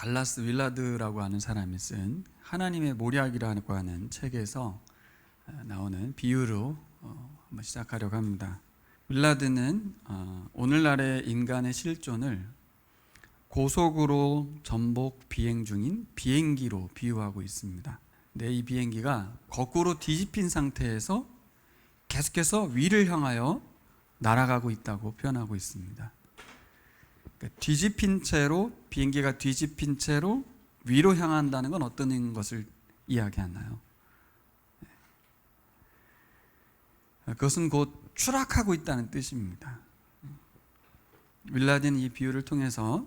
달라스 윌라드라고 하는 사람이 쓴 하나님의 모략이라고 하는 책에서 나오는 비유로 한번 시작하려고 합니다. 윌라드는 오늘날의 인간의 실존을 고속으로 전복 비행 중인 비행기로 비유하고 있습니다. 근데 이 비행기가 거꾸로 뒤집힌 상태에서 계속해서 위를 향하여 날아가고 있다고 표현하고 있습니다. 그러니까 뒤집힌 채로, 비행기가 뒤집힌 채로 위로 향한다는 건 어떤 것을 이야기하나요? 그것은 곧 추락하고 있다는 뜻입니다. 윌라드는 이 비유를 통해서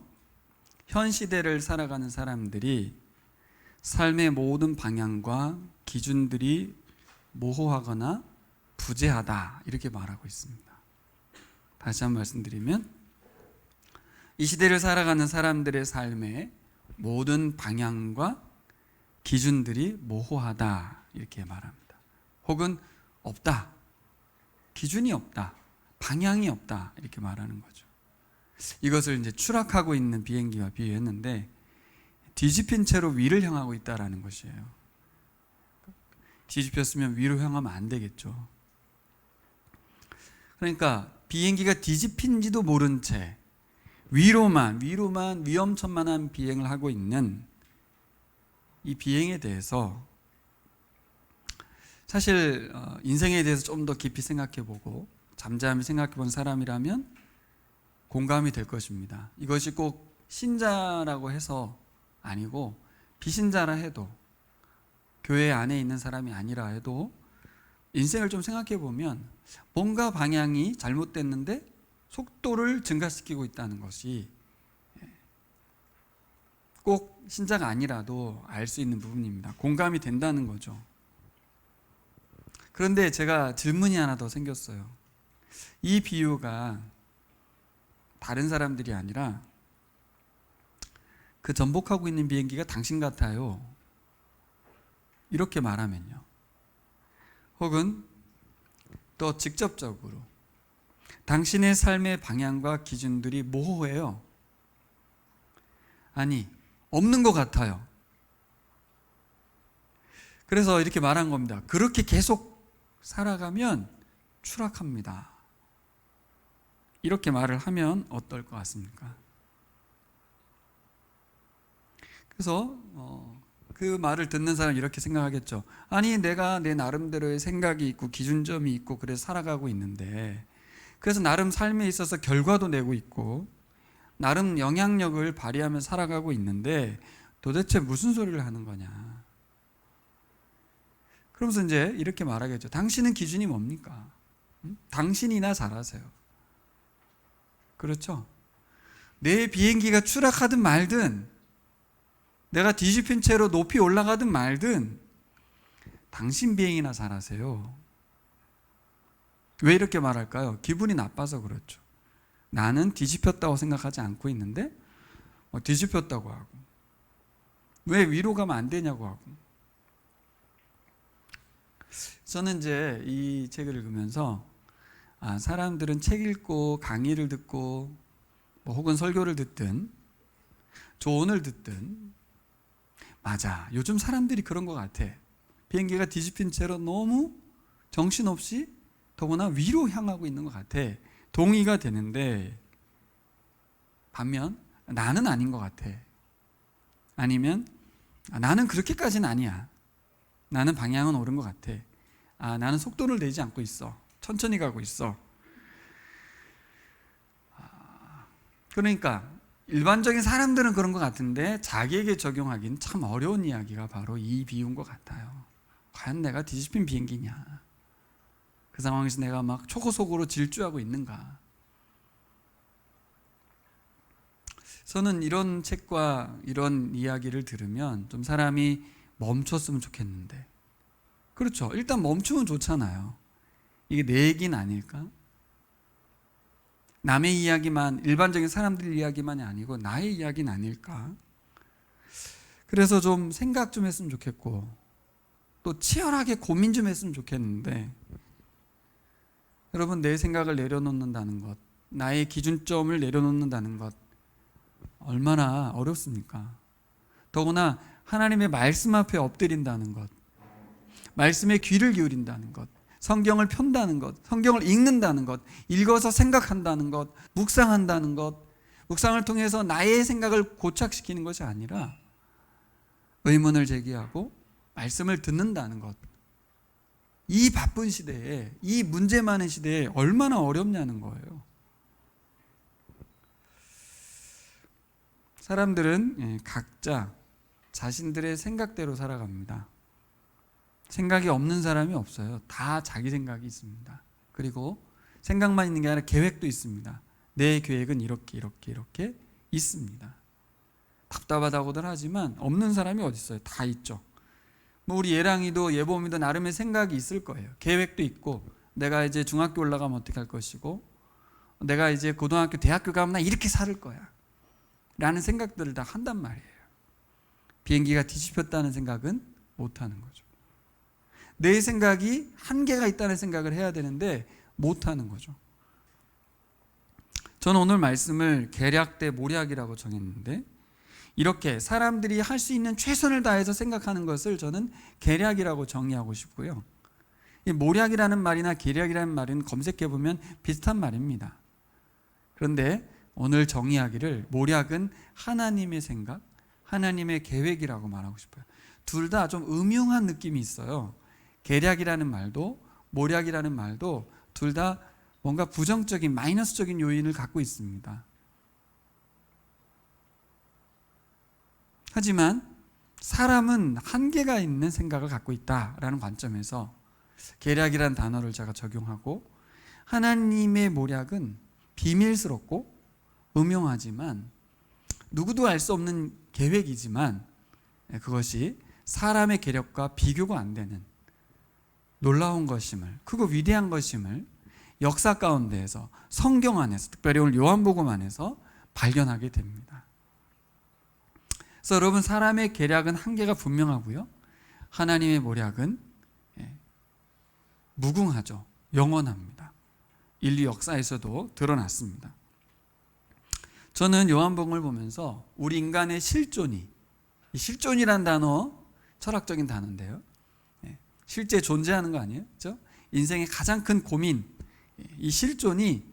현 시대를 살아가는 사람들이 삶의 모든 방향과 기준들이 모호하거나 부재하다 이렇게 말하고 있습니다. 다시 한번 말씀드리면 이 시대를 살아가는 사람들의 삶의 모든 방향과 기준들이 모호하다 이렇게 말합니다. 혹은 없다, 기준이 없다, 방향이 없다 이렇게 말하는 거죠. 이것을 이제 추락하고 있는 비행기와 비유했는데 뒤집힌 채로 위를 향하고 있다라는 것이에요. 뒤집혔으면 위로 향하면 안 되겠죠. 그러니까 비행기가 뒤집힌지도 모른 채 위로만 위험천만한 비행을 하고 있는 이 비행에 대해서 사실 인생에 대해서 좀 더 깊이 생각해보고 잠잠히 생각해본 사람이라면 공감이 될 것입니다. 이것이 꼭 신자라고 해서 아니고 비신자라 해도 교회 안에 있는 사람이 아니라 해도 인생을 좀 생각해보면 뭔가 방향이 잘못됐는데 속도를 증가시키고 있다는 것이 꼭 신자가 아니라도 알 수 있는 부분입니다. 공감이 된다는 거죠. 그런데 제가 질문이 하나 더 생겼어요. 이 비유가 다른 사람들이 아니라 그 전복하고 있는 비행기가 당신 같아요. 이렇게 말하면요. 혹은 또 직접적으로 당신의 삶의 방향과 기준들이 모호해요. 아니, 없는 것 같아요. 그래서 이렇게 말한 겁니다. 그렇게 계속 살아가면 추락합니다. 이렇게 말을 하면 어떨 것 같습니까? 그래서 그 말을 듣는 사람은 이렇게 생각하겠죠. 아니, 내가 내 나름대로의 생각이 있고 기준점이 있고 그래서 살아가고 있는데, 그래서 나름 삶에 있어서 결과도 내고 있고 나름 영향력을 발휘하며 살아가고 있는데 도대체 무슨 소리를 하는 거냐. 그러면서 이제 이렇게 말하겠죠. 당신은 기준이 뭡니까? 당신이나 잘하세요. 그렇죠? 내 비행기가 추락하든 말든 내가 뒤집힌 채로 높이 올라가든 말든 당신 비행이나 잘하세요. 왜 이렇게 말할까요? 기분이 나빠서 그렇죠. 나는 뒤집혔다고 생각하지 않고 있는데 뒤집혔다고 하고 왜 위로 가면 안 되냐고 하고. 저는 이제 이 책을 읽으면서 사람들은 책 읽고 강의를 듣고 혹은 설교를 듣든 조언을 듣든 맞아, 요즘 사람들이 그런 것 같아. 비행기가 뒤집힌 채로 너무 정신없이 더구나 위로 향하고 있는 것 같아. 동의가 되는데 반면 나는 아닌 것 같아. 아니면 나는 그렇게까지는 아니야. 나는 방향은 옳은 것 같아. 나는 속도를 내지 않고 있어. 천천히 가고 있어. 그러니까 일반적인 사람들은 그런 것 같은데 자기에게 적용하기는 참 어려운 이야기가 바로 이 비유인 것 같아요. 과연 내가 뒤집힌 비행기냐? 그 상황에서 내가 막 초고속으로 질주하고 있는가? 저는 이런 책과 이런 이야기를 들으면 좀 사람이 멈췄으면 좋겠는데. 그렇죠. 일단 멈추면 좋잖아요. 이게 내 얘기는 아닐까? 남의 이야기만, 일반적인 사람들 이야기만이 아니고 나의 이야기는 아닐까? 그래서 좀 생각 좀 했으면 좋겠고 또 치열하게 고민 좀 했으면 좋겠는데, 여러분, 내 생각을 내려놓는다는 것, 나의 기준점을 내려놓는다는 것 얼마나 어렵습니까? 더구나 하나님의 말씀 앞에 엎드린다는 것, 말씀에 귀를 기울인다는 것, 성경을 편다는 것, 성경을 읽는다는 것, 읽어서 생각한다는 것, 묵상한다는 것, 묵상을 통해서 나의 생각을 고착시키는 것이 아니라 의문을 제기하고 말씀을 듣는다는 것. 이 바쁜 시대에, 이 문제 많은 시대에 얼마나 어렵냐는 거예요. 사람들은 각자 자신들의 생각대로 살아갑니다. 생각이 없는 사람이 없어요. 다 자기 생각이 있습니다. 그리고 생각만 있는 게 아니라 계획도 있습니다. 내 계획은 이렇게 있습니다. 답답하다고들 하지만 없는 사람이 어디 있어요? 다 있죠. 뭐 우리 예랑이도 예봄이도 나름의 생각이 있을 거예요. 계획도 있고, 내가 이제 중학교 올라가면 어떻게 할 것이고, 내가 이제 고등학교, 대학교 가면 나 이렇게 살 거야 라는 생각들을 다 한단 말이에요. 비행기가 뒤집혔다는 생각은 못 하는 거죠. 내 생각이 한계가 있다는 생각을 해야 되는데 못 하는 거죠. 저는 오늘 말씀을 계략 대 모략이라고 정했는데, 이렇게 사람들이 할 수 있는 최선을 다해서 생각하는 것을 저는 계략이라고 정의하고 싶고요. 이 모략이라는 말이나 계략이라는 말은 검색해보면 비슷한 말입니다. 그런데 오늘 정의하기를 모략은 하나님의 생각, 하나님의 계획이라고 말하고 싶어요. 둘 다 좀 음흉한 느낌이 있어요. 계략이라는 말도 모략이라는 말도 둘 다 뭔가 부정적인, 마이너스적인 요인을 갖고 있습니다. 하지만 사람은 한계가 있는 생각을 갖고 있다라는 관점에서 계략이라는 단어를 제가 적용하고, 하나님의 모략은 비밀스럽고 음흉하지만 누구도 알 수 없는 계획이지만 그것이 사람의 계략과 비교가 안 되는 놀라운 것임을, 크고 위대한 것임을 역사 가운데에서, 성경 안에서, 특별히 오늘 요한복음 안에서 발견하게 됩니다. 그래서 여러분, 사람의 계략은 한계가 분명하고요, 하나님의 모략은 무궁하죠. 영원합니다. 인류 역사에서도 드러났습니다. 저는 요한복음을 보면서 우리 인간의 실존이, 이 실존이란 단어 철학적인 단어인데요, 실제 존재하는 거 아니에요? 그렇죠? 인생의 가장 큰 고민, 이 실존이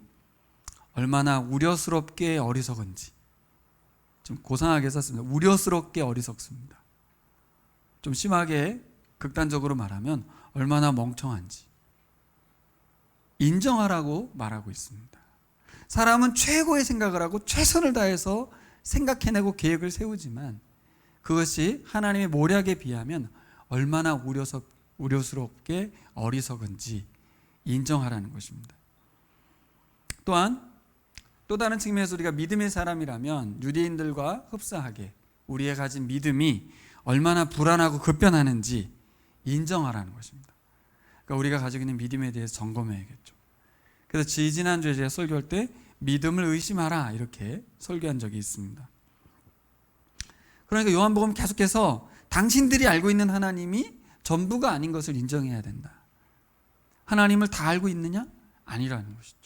얼마나 우려스럽게 어리석은지, 좀 고상하게 썼습니다. 우려스럽게 어리석습니다. 좀 심하게 극단적으로 말하면 얼마나 멍청한지 인정하라고 말하고 있습니다. 사람은 최고의 생각을 하고 최선을 다해서 생각해내고 계획을 세우지만 그것이 하나님의 모략에 비하면 얼마나 우려스럽게 어리석은지 인정하라는 것입니다. 또한 또 다른 측면에서 우리가 믿음의 사람이라면 유대인들과 흡사하게 우리의 가진 믿음이 얼마나 불안하고 급변하는지 인정하라는 것입니다. 그러니까 우리가 가지고 있는 믿음에 대해서 점검해야겠죠. 그래서 지지난주에 제가 설교할 때 믿음을 의심하라 이렇게 설교한 적이 있습니다. 그러니까 요한복음 계속해서 당신들이 알고 있는 하나님이 전부가 아닌 것을 인정해야 된다. 하나님을 다 알고 있느냐? 아니라는 것이죠.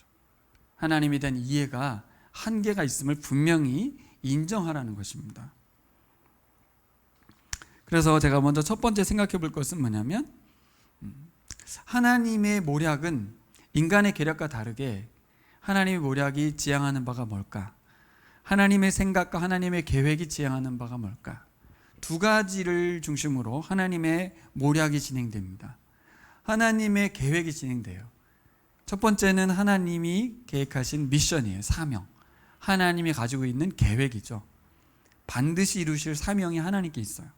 하나님에 대한 이해가 한계가 있음을 분명히 인정하라는 것입니다. 그래서 제가 먼저 첫 번째 생각해 볼 것은 뭐냐면, 하나님의 모략은 인간의 계략과 다르게 하나님의 모략이 지향하는 바가 뭘까? 하나님의 생각과 하나님의 계획이 지향하는 바가 뭘까? 두 가지를 중심으로 하나님의 모략이 진행됩니다. 하나님의 계획이 진행돼요. 첫 번째는 하나님이 계획하신 미션이에요. 사명. 하나님이 가지고 있는 계획이죠. 반드시 이루실 사명이 하나님께 있어요.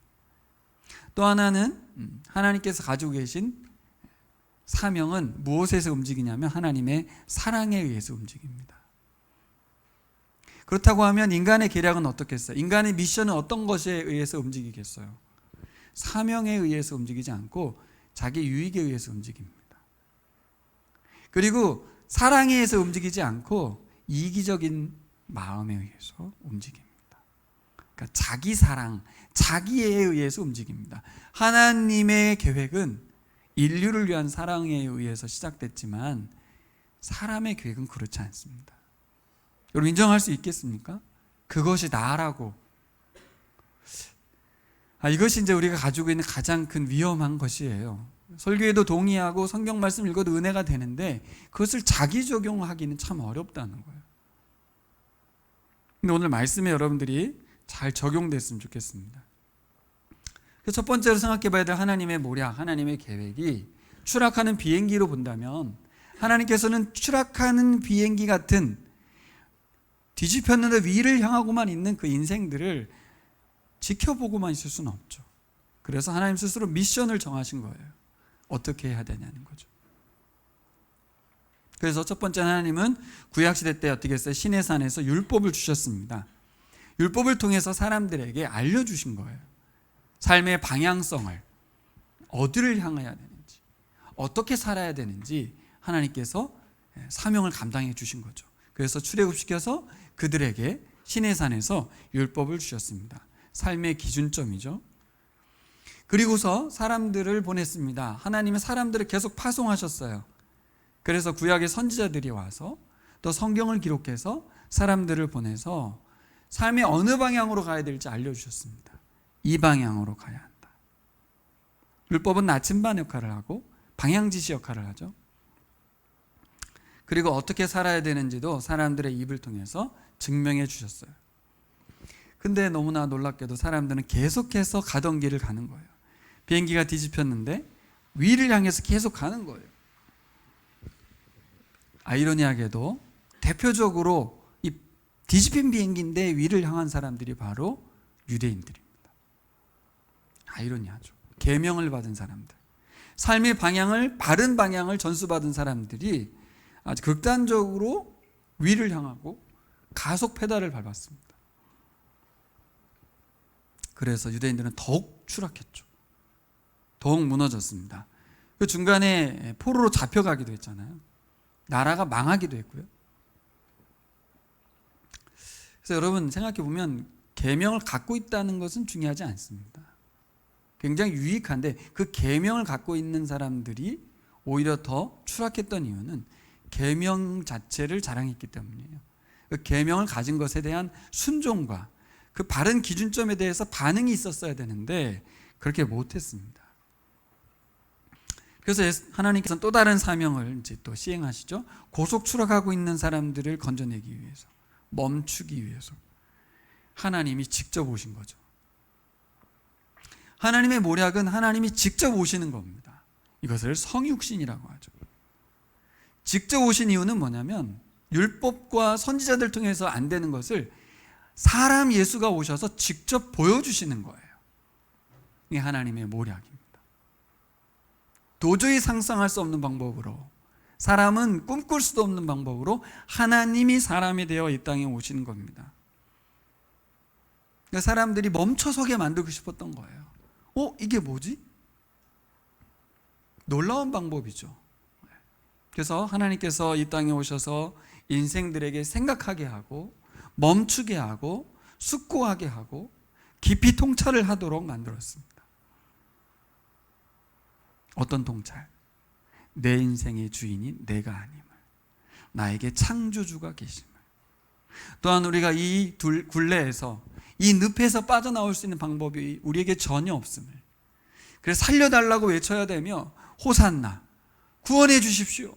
또 하나는 하나님께서 가지고 계신 사명은 무엇에서 움직이냐면 하나님의 사랑에 의해서 움직입니다. 그렇다고 하면 인간의 계략은 어떻겠어요? 인간의 미션은 어떤 것에 의해서 움직이겠어요? 사명에 의해서 움직이지 않고 자기 유익에 의해서 움직입니다. 그리고 사랑에 의해서 움직이지 않고 이기적인 마음에 의해서 움직입니다. 그러니까 자기 사랑, 자기에 의해서 움직입니다. 하나님의 계획은 인류를 위한 사랑에 의해서 시작됐지만 사람의 계획은 그렇지 않습니다. 여러분 인정할 수 있겠습니까? 그것이 나라고. 이것이 이제 우리가 가지고 있는 가장 큰 위험한 것이에요. 설교에도 동의하고 성경 말씀 읽어도 은혜가 되는데 그것을 자기 적용하기는 참 어렵다는 거예요. 근데 오늘 말씀에 여러분들이 잘 적용됐으면 좋겠습니다. 첫 번째로 생각해 봐야 될 하나님의 모략, 하나님의 계획이 추락하는 비행기로 본다면 하나님께서는 추락하는 비행기 같은 뒤집혔는데 위를 향하고만 있는 그 인생들을 지켜보고만 있을 수는 없죠. 그래서 하나님 스스로 미션을 정하신 거예요. 어떻게 해야 되냐는 거죠. 그래서 첫 번째 하나님은 구약시대 때 어떻게 했어요? 시내산에서 율법을 주셨습니다. 율법을 통해서 사람들에게 알려주신 거예요. 삶의 방향성을, 어디를 향해야 되는지, 어떻게 살아야 되는지 하나님께서 사명을 감당해 주신 거죠. 그래서 출애굽시켜서 그들에게 시내산에서 율법을 주셨습니다. 삶의 기준점이죠. 그리고서 사람들을 보냈습니다. 하나님은 사람들을 계속 파송하셨어요. 그래서 구약의 선지자들이 와서 또 성경을 기록해서 사람들을 보내서 삶의 어느 방향으로 가야 될지 알려주셨습니다. 이 방향으로 가야 한다. 율법은 나침반 역할을 하고 방향지시 역할을 하죠. 그리고 어떻게 살아야 되는지도 사람들의 입을 통해서 증명해 주셨어요. 근데 너무나 놀랍게도 사람들은 계속해서 가던 길을 가는 거예요. 비행기가 뒤집혔는데 위를 향해서 계속 가는 거예요. 아이러니하게도 대표적으로 이 뒤집힌 비행기인데 위를 향한 사람들이 바로 유대인들입니다. 아이러니하죠. 계명을 받은 사람들, 삶의 방향을, 바른 방향을 전수받은 사람들이 아주 극단적으로 위를 향하고 가속 페달을 밟았습니다. 그래서 유대인들은 더욱 추락했죠. 더욱 무너졌습니다. 그 중간에 포로로 잡혀가기도 했잖아요. 나라가 망하기도 했고요. 그래서 여러분 생각해 보면 계명을 갖고 있다는 것은 중요하지 않습니다. 굉장히 유익한데 그 계명을 갖고 있는 사람들이 오히려 더 추락했던 이유는 계명 자체를 자랑했기 때문이에요. 그 계명을 가진 것에 대한 순종과 그 바른 기준점에 대해서 반응이 있었어야 되는데 그렇게 못했습니다. 그래서 하나님께서는 또 다른 사명을 이제 또 시행하시죠. 고속 추락하고 있는 사람들을 건져내기 위해서, 멈추기 위해서 하나님이 직접 오신 거죠. 하나님의 모략은 하나님이 직접 오시는 겁니다. 이것을 성육신이라고 하죠. 직접 오신 이유는 뭐냐면 율법과 선지자들 통해서 안 되는 것을 사람 예수가 오셔서 직접 보여주시는 거예요. 이게 하나님의 모략입니다. 도저히 상상할 수 없는 방법으로, 사람은 꿈꿀 수도 없는 방법으로 하나님이 사람이 되어 이 땅에 오시는 겁니다. 그러니까 사람들이 멈춰서게 만들고 싶었던 거예요. 이게 뭐지? 놀라운 방법이죠. 그래서 하나님께서 이 땅에 오셔서 인생들에게 생각하게 하고 멈추게 하고 숙고하게 하고 깊이 통찰을 하도록 만들었습니다. 어떤 통찰? 내 인생의 주인이 내가 아님을, 나에게 창조주가 계심을, 또한 우리가 이 굴레에서, 이 늪에서 빠져나올 수 있는 방법이 우리에게 전혀 없음을, 그래서 살려달라고 외쳐야 되며 호산나, 구원해 주십시오,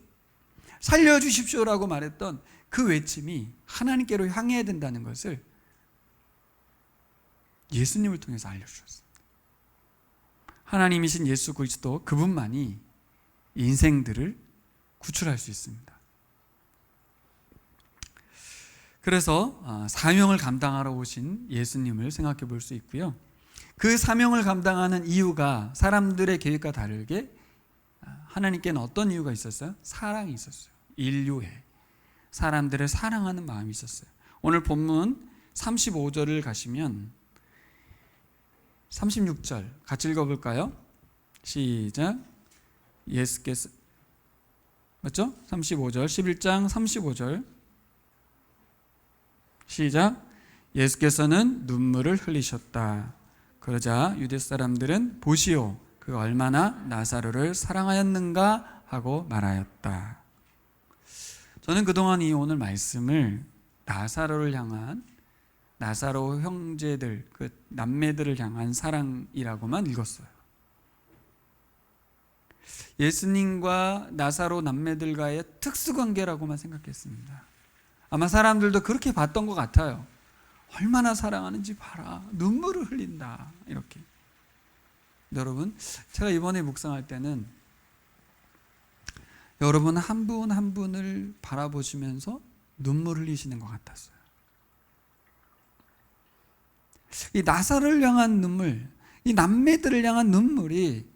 살려주십시오라고 말했던 그 외침이 하나님께로 향해야 된다는 것을 예수님을 통해서 알려주셨습니다. 하나님이신 예수 그리스도, 그분만이 인생들을 구출할 수 있습니다. 그래서 사명을 감당하러 오신 예수님을 생각해 볼 수 있고요. 그 사명을 감당하는 이유가 사람들의 계획과 다르게 하나님께는 어떤 이유가 있었어요? 사랑이 있었어요. 인류에 사람들을 사랑하는 마음이 있었어요. 오늘 본문 35절을 가시면 36절 같이 읽어볼까요? 시작. 예수께서, 맞죠? 35절, 11장 35절 시작. 예수께서는 눈물을 흘리셨다. 그러자 유대 사람들은 보시오, 그가 얼마나 나사로를 사랑하였는가 하고 말하였다. 저는 그동안 이 오늘 말씀을 나사로를 향한, 나사로 형제들, 그 남매들을 향한 사랑이라고만 읽었어요. 예수님과 나사로 남매들과의 특수관계라고만 생각했습니다. 아마 사람들도 그렇게 봤던 것 같아요. 얼마나 사랑하는지 봐라. 눈물을 흘린다. 이렇게. 여러분, 제가 이번에 묵상할 때는 여러분 한 분 한 분을 바라보시면서 눈물 흘리시는 것 같았어요. 이 나사로를 향한 눈물, 이 남매들을 향한 눈물이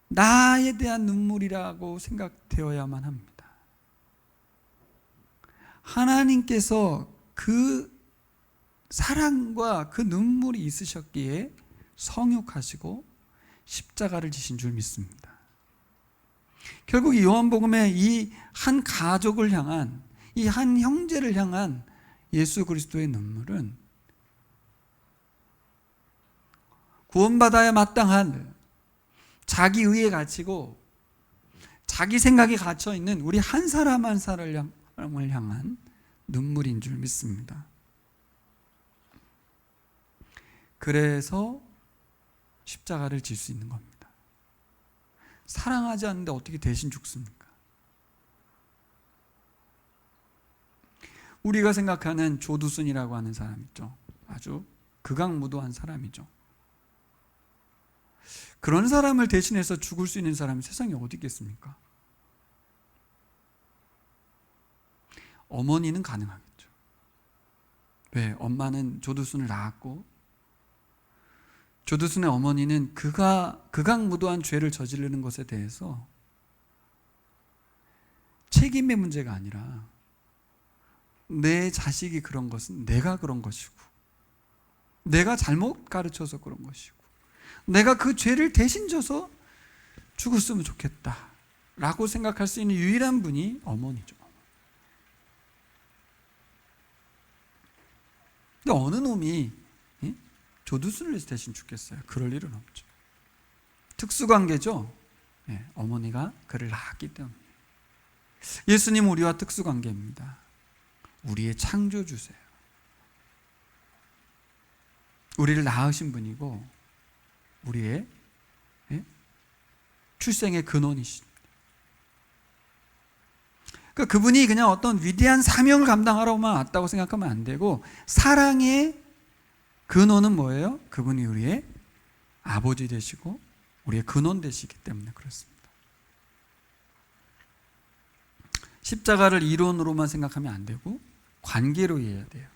나에 대한 눈물이라고 생각되어야만 합니다. 하나님께서 그 사랑과 그 눈물이 있으셨기에 성육하시고 십자가를 지신 줄 믿습니다. 결국 이 요한복음에 이 한 가족을 향한, 이 한 형제를 향한 예수 그리스도의 눈물은 구원받아야 마땅한 자기 의에 갇히고 자기 생각에 갇혀 있는 우리 한 사람 한 사람을 향한 눈물인 줄 믿습니다. 그래서 십자가를 질 수 있는 겁니다. 사랑하지 않는데 어떻게 대신 죽습니까? 우리가 생각하는 조두순이라고 하는 사람 있죠. 아주 극악무도한 사람이죠. 그런 사람을 대신해서 죽을 수 있는 사람이 세상에 어디 있겠습니까? 어머니는 가능하겠죠. 왜? 엄마는 조두순을 낳았고 조두순의 어머니는 그가 극악무도한 죄를 저지르는 것에 대해서 책임의 문제가 아니라 내 자식이 그런 것은 내가 그런 것이고 내가 잘못 가르쳐서 그런 것이고 내가 그 죄를 대신 져서 죽었으면 좋겠다 라고 생각할 수 있는 유일한 분이 어머니죠. 근데 어느 놈이 조두순을 대신 죽겠어요? 그럴 일은 없죠. 특수관계죠. 어머니가 그를 낳았기 때문에. 예수님 우리와 특수관계입니다. 우리의 창조주세요. 우리를 낳으신 분이고 우리의 출생의 근원이십니다. 그러니까 그분이 그냥 어떤 위대한 사명을 감당하러만 왔다고 생각하면 안 되고 사랑의 근원은 뭐예요? 그분이 우리의 아버지 되시고 우리의 근원 되시기 때문에 그렇습니다. 십자가를 이론으로만 생각하면 안 되고 관계로 이해해야 돼요.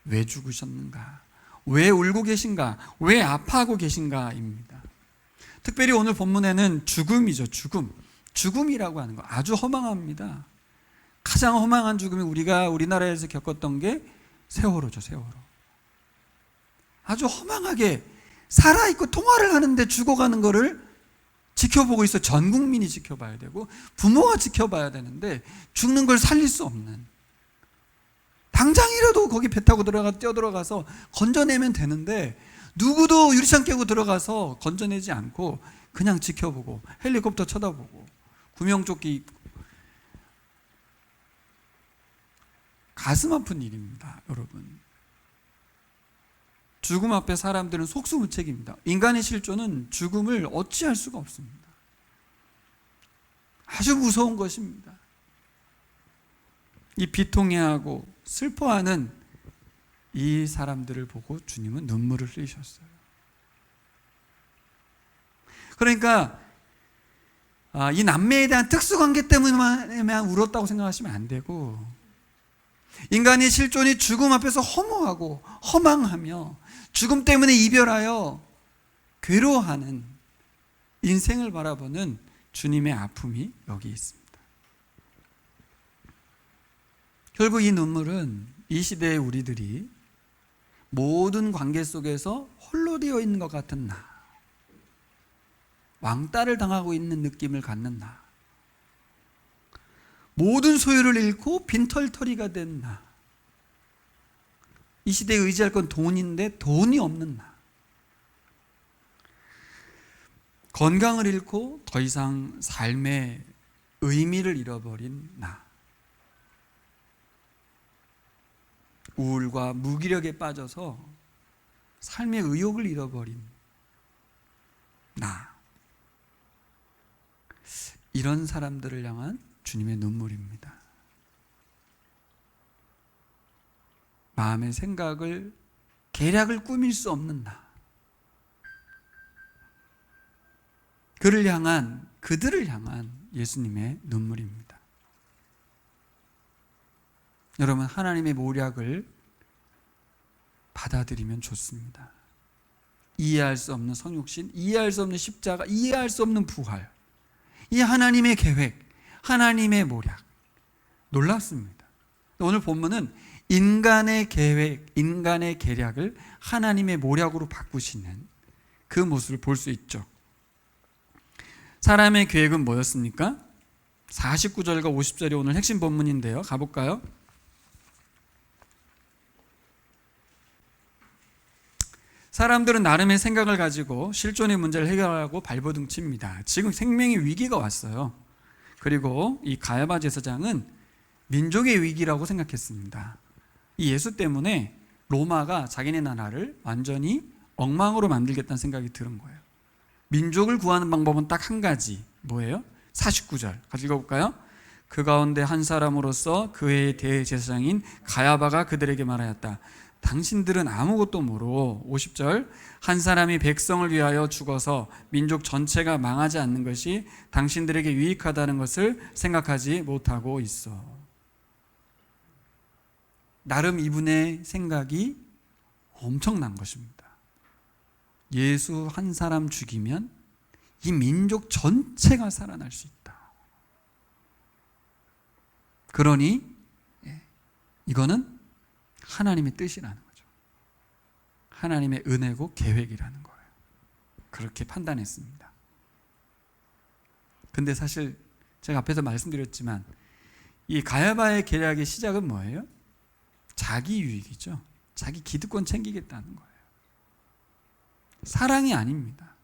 왜 죽으셨는가? 왜 울고 계신가? 왜 아파하고 계신가입니다. 특별히 오늘 본문에는 죽음이죠. 죽음이라고 하는 거 아주 허망합니다. 가장 허망한 죽음이 우리가 우리나라에서 겪었던 게 세월호죠. 세월호. 아주 허망하게 살아있고 통화를 하는데 죽어가는 거를 지켜보고 있어. 전 국민이 지켜봐야 되고 부모가 지켜봐야 되는데 죽는 걸 살릴 수 없는, 당장이라도 거기 배 타고 뛰어들어가서 건져내면 되는데 누구도 유리창 깨고 들어가서 건져내지 않고 그냥 지켜보고 헬리콥터 쳐다보고 구명조끼 입고. 가슴 아픈 일입니다, 여러분. 죽음 앞에 사람들은 속수무책입니다. 인간의 실존은 죽음을 어찌할 수가 없습니다. 아주 무서운 것입니다. 이 비통해하고 슬퍼하는 이 사람들을 보고 주님은 눈물을 흘리셨어요. 그러니까 이 남매에 대한 특수관계 때문에만 울었다고 생각하시면 안 되고, 인간의 실존이 죽음 앞에서 허무하고 허망하며 죽음 때문에 이별하여 괴로워하는 인생을 바라보는 주님의 아픔이 여기 있습니다. 결국 이 눈물은 이 시대의 우리들이 모든 관계 속에서 홀로 되어 있는 것 같은 나, 왕따를 당하고 있는 느낌을 갖는 나, 모든 소유를 잃고 빈털터리가 된 나, 이 시대에 의지할 건 돈인데 돈이 없는 나, 건강을 잃고 더 이상 삶의 의미를 잃어버린 나, 우울과 무기력에 빠져서 삶의 의욕을 잃어버린 나, 이런 사람들을 향한 주님의 눈물입니다. 마음의 생각을, 계략을 꾸밀 수 없는 나, 그들을 향한 예수님의 눈물입니다. 여러분, 하나님의 모략을 받아들이면 좋습니다. 이해할 수 없는 성육신, 이해할 수 없는 십자가, 이해할 수 없는 부활, 이 하나님의 계획, 하나님의 모략, 놀랍습니다. 오늘 본문은 인간의 계획, 인간의 계략을 하나님의 모략으로 바꾸시는 그 모습을 볼 수 있죠. 사람의 계획은 뭐였습니까? 49절과 50절이 오늘 핵심 본문인데요. 가볼까요? 사람들은 나름의 생각을 가지고 실존의 문제를 해결하려고 발버둥 칩니다. 지금 생명의 위기가 왔어요. 그리고 이 가야바 제사장은 민족의 위기라고 생각했습니다. 이 예수 때문에 로마가 자기네 나라를 완전히 엉망으로 만들겠다는 생각이 들은 거예요. 민족을 구하는 방법은 딱 한 가지, 뭐예요? 49절 같이 읽어볼까요? 그 가운데 한 사람으로서 그의 대제사장인 가야바가 그들에게 말하였다. 당신들은 아무것도 모르고, 50절, 한 사람이 백성을 위하여 죽어서 민족 전체가 망하지 않는 것이 당신들에게 유익하다는 것을 생각하지 못하고 있어. 나름 이분의 생각이 엄청난 것입니다. 예수 한 사람 죽이면 이 민족 전체가 살아날 수 있다. 그러니 이거는 하나님의 뜻이라는 거죠. 하나님의 은혜고 계획이라는 거예요. 그렇게 판단했습니다. 근데 사실 제가 앞에서 말씀드렸지만 이 가야바의 계략의 시작은 뭐예요? 자기 유익이죠. 자기 기득권 챙기겠다는 거예요. 사랑이 아닙니다.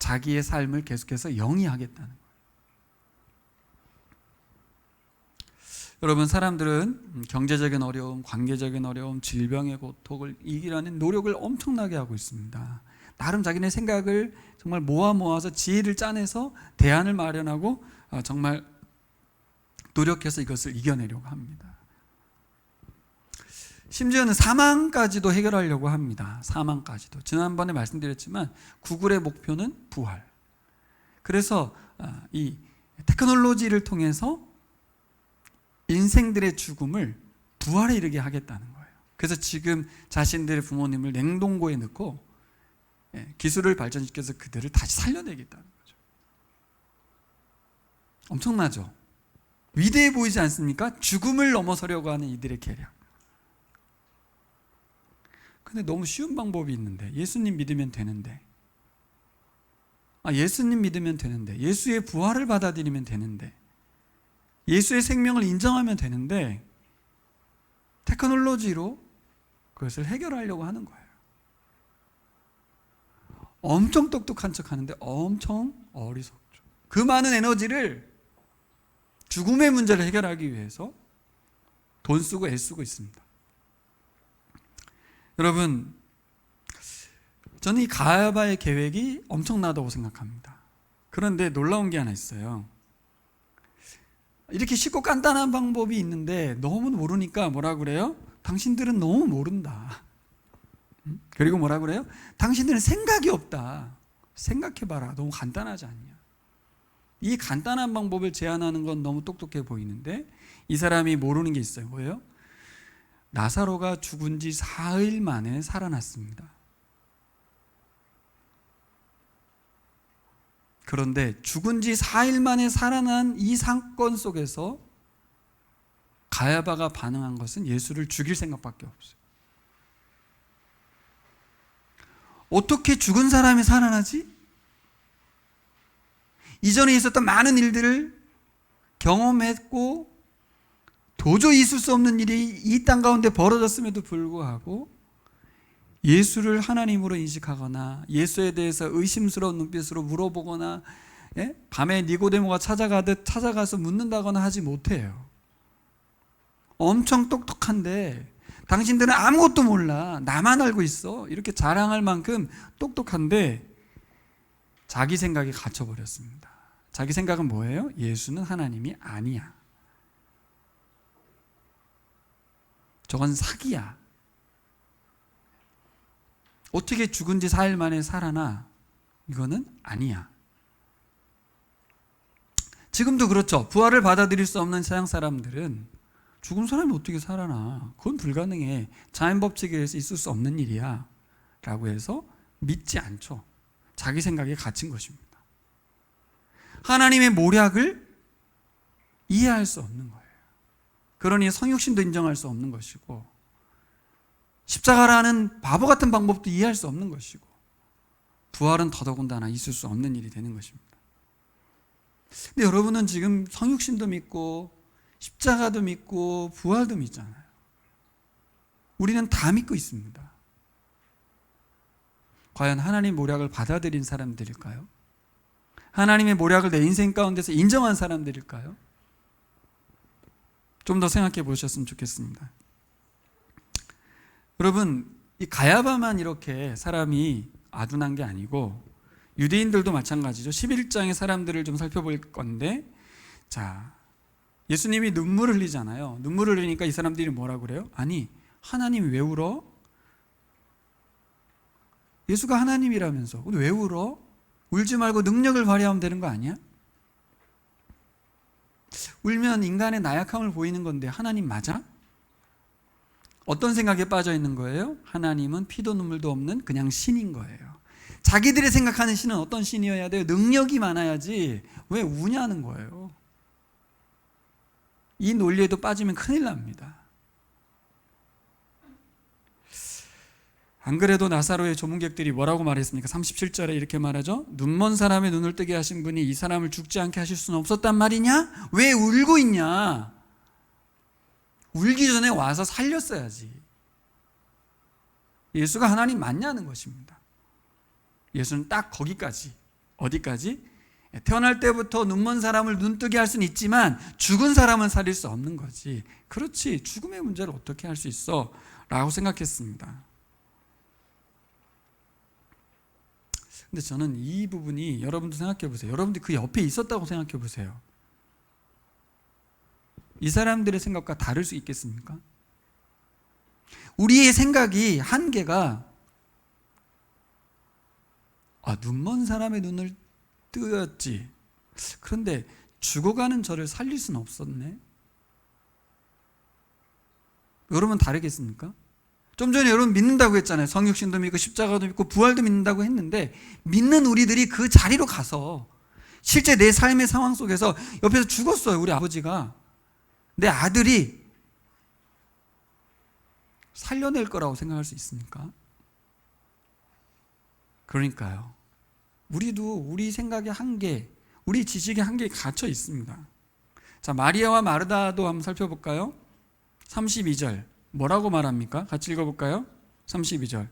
자기의 삶을 계속해서 영위하겠다는 거예요. 여러분, 사람들은 경제적인 어려움, 관계적인 어려움, 질병의 고통을 이기려는 노력을 엄청나게 하고 있습니다. 나름 자기네 생각을 정말 모아서 지혜를 짜내서 대안을 마련하고 정말 노력해서 이것을 이겨내려고 합니다. 심지어는 사망까지도 해결하려고 합니다. 사망까지도. 지난번에 말씀드렸지만 구글의 목표는 부활. 그래서 이 테크놀로지를 통해서 인생들의 죽음을 부활에 이르게 하겠다는 거예요. 그래서 지금 자신들의 부모님을 냉동고에 넣고 기술을 발전시켜서 그들을 다시 살려내겠다는 거죠. 엄청나죠? 위대해 보이지 않습니까? 죽음을 넘어서려고 하는 이들의 계략. 근데 너무 쉬운 방법이 있는데, 예수님 믿으면 되는데, 예수님 믿으면 되는데, 예수의 부활을 받아들이면 되는데, 예수의 생명을 인정하면 되는데, 테크놀로지로 그것을 해결하려고 하는 거예요. 엄청 똑똑한 척 하는데 엄청 어리석죠. 그 많은 에너지를 죽음의 문제를 해결하기 위해서 돈 쓰고 애쓰고 있습니다. 여러분, 저는 이 가야바의 계획이 엄청나다고 생각합니다. 그런데 놀라운 게 하나 있어요. 이렇게 쉽고 간단한 방법이 있는데 너무 모르니까 뭐라 그래요? 당신들은 너무 모른다. 그리고 뭐라 그래요? 당신들은 생각이 없다. 생각해봐라. 너무 간단하지 않냐. 이 간단한 방법을 제안하는 건 너무 똑똑해 보이는데 이 사람이 모르는 게 있어요. 뭐예요? 나사로가 죽은 지 4일 만에 살아났습니다. 그런데 죽은 지 4일 만에 살아난 이 사건 속에서 가야바가 반응한 것은 예수를 죽일 생각밖에 없어요. 어떻게 죽은 사람이 살아나지? 이전에 있었던 많은 일들을 경험했고 도저히 있을 수 없는 일이 이 땅 가운데 벌어졌음에도 불구하고 예수를 하나님으로 인식하거나 예수에 대해서 의심스러운 눈빛으로 물어보거나 밤에 니고데모가 찾아가듯 찾아가서 묻는다거나 하지 못해요. 엄청 똑똑한데 당신들은 아무것도 몰라. 나만 알고 있어. 이렇게 자랑할 만큼 똑똑한데 자기 생각에 갇혀버렸습니다. 자기 생각은 뭐예요? 예수는 하나님이 아니야. 저건 사기야. 어떻게 죽은 지 4일 만에 살아나? 이거는 아니야. 지금도 그렇죠. 부활을 받아들일 수 없는 세상 사람들은 죽은 사람이 어떻게 살아나? 그건 불가능해. 자연법칙에 의해서 있을 수 없는 일이야. 라고 해서 믿지 않죠. 자기 생각에 갇힌 것입니다. 하나님의 모략을 이해할 수 없는 거예요. 그러니 성육신도 인정할 수 없는 것이고 십자가라는 바보 같은 방법도 이해할 수 없는 것이고 부활은 더더군다나 있을 수 없는 일이 되는 것입니다. 근데 여러분은 지금 성육신도 믿고 십자가도 믿고 부활도 믿잖아요. 우리는 다 믿고 있습니다. 과연 하나님 모략을 받아들인 사람들일까요? 하나님의 모략을 내 인생 가운데서 인정한 사람들일까요? 좀 더 생각해 보셨으면 좋겠습니다. 여러분, 이 가야바만 이렇게 사람이 아둔한 게 아니고 유대인들도 마찬가지죠. 11장의 사람들을 좀 살펴볼 건데, 자, 예수님이 눈물을 흘리잖아요. 눈물을 흘리니까 이 사람들이 뭐라고 그래요? 아니, 하나님이 왜 울어? 예수가 하나님이라면서 왜 울어? 울지 말고 능력을 발휘하면 되는 거 아니야? 울면 인간의 나약함을 보이는 건데 하나님 맞아? 어떤 생각에 빠져 있는 거예요? 하나님은 피도 눈물도 없는 그냥 신인 거예요. 자기들이 생각하는 신은 어떤 신이어야 돼요? 능력이 많아야지. 왜 우냐는 거예요. 이 논리에도 빠지면 큰일 납니다. 안 그래도 나사로의 조문객들이 뭐라고 말했습니까? 37절에 이렇게 말하죠. 눈먼 사람의 눈을 뜨게 하신 분이 이 사람을 죽지 않게 하실 수는 없었단 말이냐? 왜 울고 있냐? 울기 전에 와서 살렸어야지. 예수가 하나님 맞냐는 것입니다. 예수는 딱 거기까지. 어디까지? 태어날 때부터 눈먼 사람을 눈뜨게 할 수는 있지만 죽은 사람은 살릴 수 없는 거지. 그렇지, 죽음의 문제를 어떻게 할 수 있어? 라고 생각했습니다. 근데 저는 이 부분이, 여러분도 생각해 보세요. 여러분들 그 옆에 있었다고 생각해 보세요. 이 사람들의 생각과 다를 수 있겠습니까? 우리의 생각이 한계가 눈먼 사람의 눈을 뜨였지. 그런데 죽어가는 저를 살릴 수는 없었네. 여러분 다르겠습니까? 좀 전에 여러분 믿는다고 했잖아요. 성육신도 믿고 십자가도 믿고 부활도 믿는다고 했는데 믿는 우리들이 그 자리로 가서 실제 내 삶의 상황 속에서 옆에서 죽었어요. 우리 아버지가. 내 아들이 살려낼 거라고 생각할 수 있습니까? 그러니까요. 우리도 우리 생각의 한계, 우리 지식의 한계에 갇혀 있습니다. 자, 마리아와 마르다도 한번 살펴볼까요? 32절 뭐라고 말합니까? 같이 읽어볼까요? 32절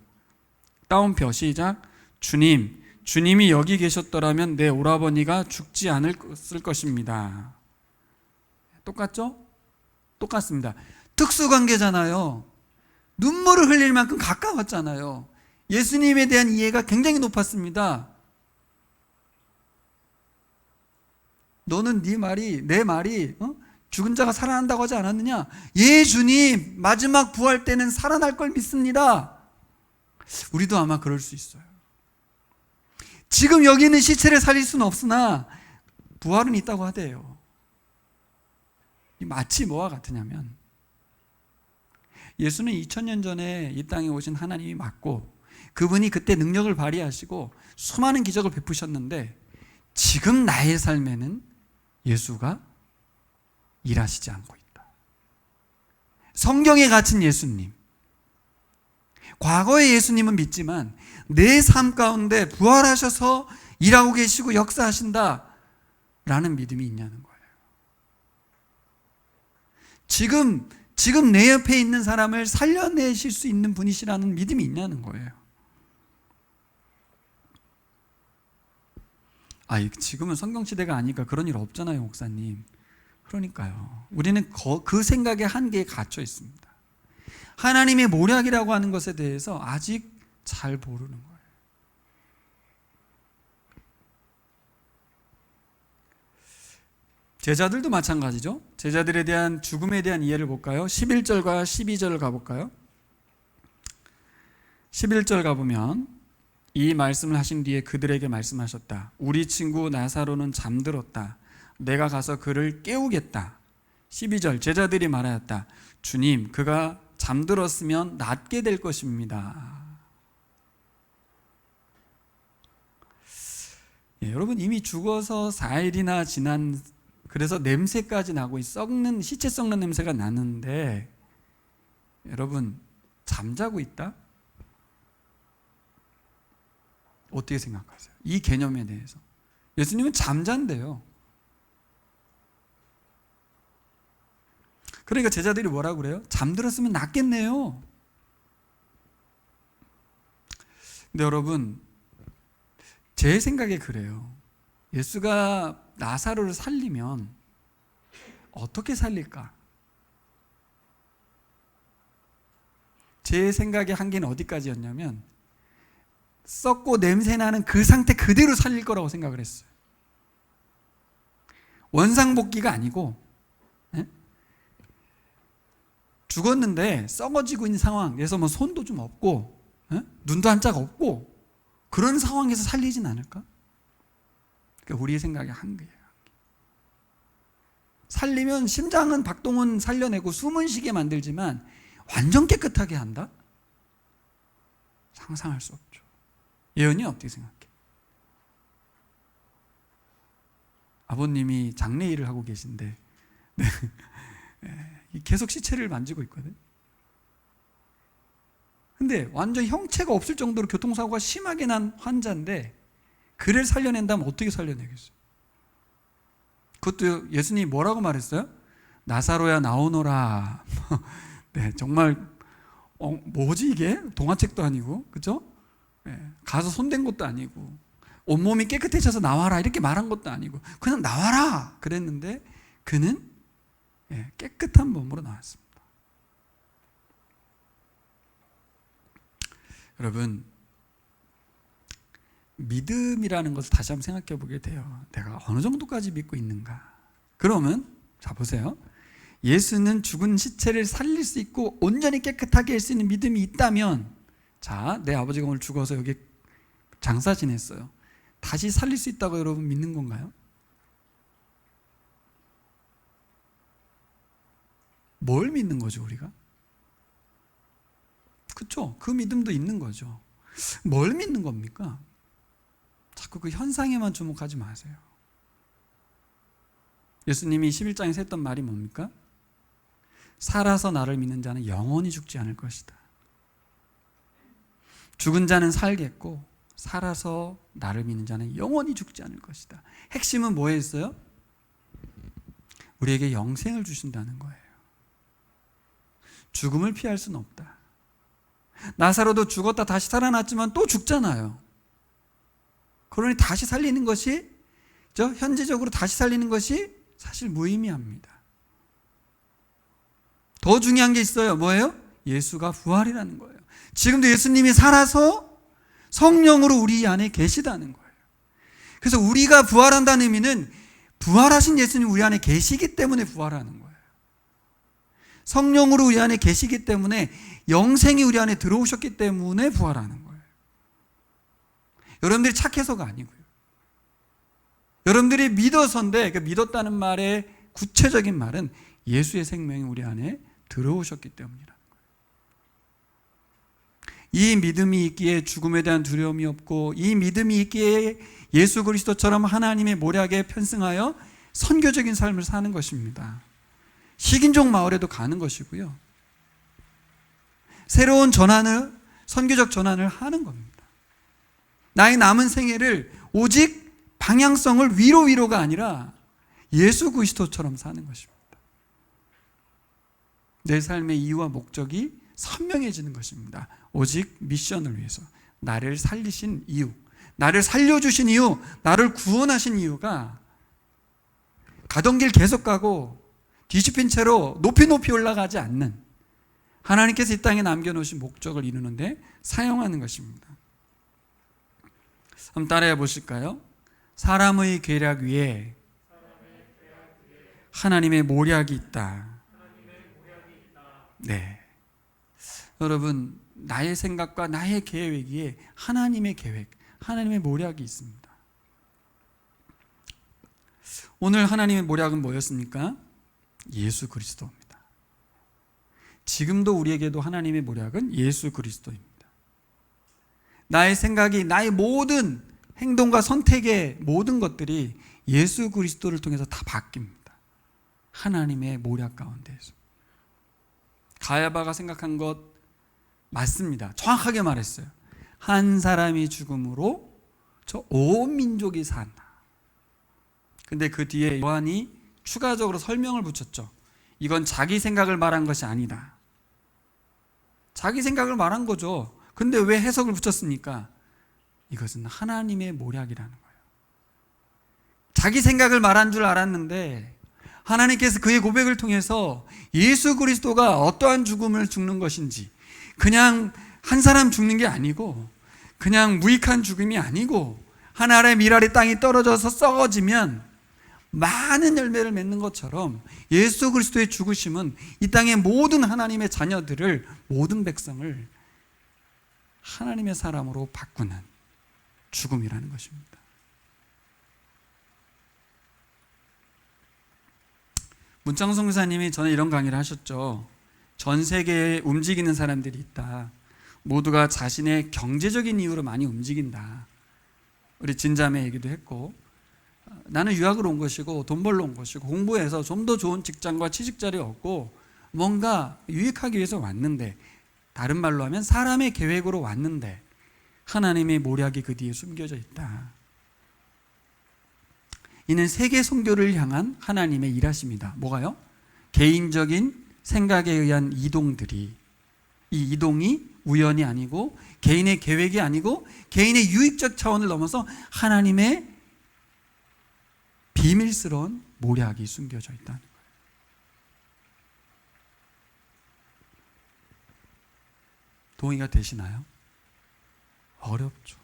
따옴표 시작. 주님이 여기 계셨더라면 내 오라버니가 죽지 않았을 것입니다. 똑같죠? 똑같습니다. 특수관계잖아요. 눈물을 흘릴 만큼 가까웠잖아요. 예수님에 대한 이해가 굉장히 높았습니다. 너는 내 말이 죽은 자가 살아난다고 하지 않았느냐? 예, 주님, 마지막 부활 때는 살아날 걸 믿습니다. 우리도 아마 그럴 수 있어요. 지금 여기 있는 시체를 살릴 수는 없으나 부활은 있다고 하대요. 마치 뭐와 같으냐면 예수는 2000년 전에 이 땅에 오신 하나님이 맞고 그분이 그때 능력을 발휘하시고 수많은 기적을 베푸셨는데 지금 나의 삶에는 예수가 일하시지 않고 있다. 성경에 갇힌 예수님, 과거의 예수님은 믿지만 내 삶 가운데 부활하셔서 일하고 계시고 역사하신다 라는 믿음이 있냐는 거예요. 지금 내 옆에 있는 사람을 살려내실 수 있는 분이시라는 믿음이 있냐는 거예요. 지금은 성경시대가 아니니까 그런 일 없잖아요, 목사님. 그러니까요. 우리는 그 생각의 한계에 갇혀 있습니다. 하나님의 모략이라고 하는 것에 대해서 아직 잘 모르는 거예요. 제자들도 마찬가지죠. 제자들에 대한 죽음에 대한 이해를 볼까요? 11절과 12절을 가볼까요? 11절 가보면 이 말씀을 하신 뒤에 그들에게 말씀하셨다. 우리 친구 나사로는 잠들었다. 내가 가서 그를 깨우겠다. 12절 제자들이 말하였다. 주님, 그가 잠들었으면 낫게 될 것입니다. 여러분, 이미 죽어서 4일이나 지난, 그래서 냄새까지 나고 썩는, 시체 썩는 냄새가 나는데, 여러분 잠자고 있다? 어떻게 생각하세요? 이 개념에 대해서. 예수님은 잠잔대요. 그러니까 제자들이 뭐라고 그래요? 잠들었으면 낫겠네요. 근데 여러분, 제 생각에 그래요. 예수가 나사로를 살리면 어떻게 살릴까? 제 생각의 한계는 어디까지였냐면 썩고 냄새나는 그 상태 그대로 살릴 거라고 생각을 했어요. 원상복귀가 아니고, 죽었는데 썩어지고 있는 상황에서 뭐 손도 좀 없고, 눈도 한짝 없고, 그런 상황에서 살리진 않을까? 그러니까 우리의 생각의 한계예요. 살리면 심장은 박동은 살려내고 숨은 쉬게 만들지만 완전 깨끗하게 한다? 상상할 수 없죠. 예언이 어떻게 생각해? 아버님이 장례일을 하고 계신데 계속 시체를 만지고 있거든. 근데 완전 형체가 없을 정도로 교통사고가 심하게 난 환자인데 그를 살려낸다면 어떻게 살려내겠어요? 그것도 예수님이 뭐라고 말했어요? 나사로야 나오너라. 네, 정말 뭐지 이게? 동화책도 아니고, 그죠? 가서 손댄 것도 아니고, 온몸이 깨끗해져서 나와라 이렇게 말한 것도 아니고, 그냥 나와라 그랬는데 그는 깨끗한 몸으로 나왔습니다. 여러분, 믿음이라는 것을 다시 한번 생각해 보게 돼요. 내가 어느 정도까지 믿고 있는가? 그러면 자 보세요. 예수는 죽은 시체를 살릴 수 있고 온전히 깨끗하게 할 수 있는 믿음이 있다면, 자, 내 아버지가 오늘 죽어서 여기 장사 지냈어요. 다시 살릴 수 있다고 여러분 믿는 건가요? 뭘 믿는 거죠, 우리가? 그렇죠? 그 믿음도 있는 거죠. 뭘 믿는 겁니까? 자꾸 그 현상에만 주목하지 마세요. 예수님이 11장에서 했던 말이 뭡니까? 살아서 나를 믿는 자는 영원히 죽지 않을 것이다. 죽은 자는 살겠고 살아서 나를 믿는 자는 영원히 죽지 않을 것이다. 핵심은 뭐였어요? 우리에게 영생을 주신다는 거예요. 죽음을 피할 수는 없다. 나사로도 죽었다 다시 살아났지만 또 죽잖아요. 그러니 다시 살리는 것이, 현재적으로 다시 살리는 것이 사실 무의미합니다. 더 중요한 게 있어요. 뭐예요? 예수가 부활이라는 거예요. 지금도 예수님이 살아서 성령으로 우리 안에 계시다는 거예요. 그래서 우리가 부활한다는 의미는 부활하신 예수님 우리 안에 계시기 때문에 부활하는 거예요. 성령으로 우리 안에 계시기 때문에, 영생이 우리 안에 들어오셨기 때문에 부활하는 거예요. 여러분들이 착해서가 아니고요. 여러분들이 믿어서인데, 그 믿었다는 말의 구체적인 말은 예수의 생명이 우리 안에 들어오셨기 때문이라는 거예요. 이 믿음이 있기에 죽음에 대한 두려움이 없고, 이 믿음이 있기에 예수 그리스도처럼 하나님의 모략에 편승하여 선교적인 삶을 사는 것입니다. 식인종 마을에도 가는 것이고요. 새로운 전환을, 선교적 전환을 하는 겁니다. 나의 남은 생애를 오직 방향성을 위로가 아니라 예수 그리스도처럼 사는 것입니다. 내 삶의 이유와 목적이 선명해지는 것입니다. 오직 미션을 위해서. 나를 살리신 이유, 나를 살려주신 이유, 나를 구원하신 이유가 가던 길 계속 가고 뒤집힌 채로 높이 높이 올라가지 않는, 하나님께서 이 땅에 남겨놓으신 목적을 이루는데 사용하는 것입니다. 한번 따라해 보실까요? 사람의 계략 위에 하나님의 모략이 있다. 네. 여러분, 나의 생각과 나의 계획 위에 하나님의 계획, 하나님의 모략이 있습니다. 오늘 하나님의 모략은 뭐였습니까? 예수 그리스도입니다. 지금도 우리에게도 하나님의 모략은 예수 그리스도입니다. 나의 생각이, 나의 모든 행동과 선택의 모든 것들이 예수 그리스도를 통해서 다 바뀝니다. 하나님의 모략 가운데에서. 가야바가 생각한 것 맞습니다. 정확하게 말했어요. 한 사람이 죽음으로 저 온 민족이 산다. 근데 그 뒤에 요한이 추가적으로 설명을 붙였죠. 이건 자기 생각을 말한 것이 아니다. 자기 생각을 말한 거죠. 근데 왜 해석을 붙였습니까? 이것은 하나님의 모략이라는 거예요. 자기 생각을 말한 줄 알았는데 하나님께서 그의 고백을 통해서 예수 그리스도가 어떠한 죽음을 죽는 것인지, 그냥 한 사람 죽는 게 아니고, 그냥 무익한 죽음이 아니고, 하나님의 미랄이 땅이 떨어져서 썩어지면 많은 열매를 맺는 것처럼 예수 그리스도의 죽으심은 이 땅의 모든 하나님의 자녀들을, 모든 백성을 하나님의 사람으로 바꾸는 죽음이라는 것입니다. 문창성 교사님이 전에 이런 강의를 하셨죠. 전 세계에 움직이는 사람들이 있다. 모두가 자신의 경제적인 이유로 많이 움직인다. 우리 진자매 얘기도 했고, 나는 유학으로 온 것이고 돈 벌러 온 것이고 공부해서 좀 더 좋은 직장과 취직자를 얻고 뭔가 유익하기 위해서 왔는데, 다른 말로 하면 사람의 계획으로 왔는데 하나님의 모략이 그 뒤에 숨겨져 있다. 이는 세계 선교를 향한 하나님의 일하십니다. 뭐가요? 개인적인 생각에 의한 이동들이, 이 이동이 우연이 아니고 개인의 계획이 아니고 개인의 유익적 차원을 넘어서 하나님의 비밀스러운 모략이 숨겨져 있다는 거예요. 동의가 되시나요? 어렵죠.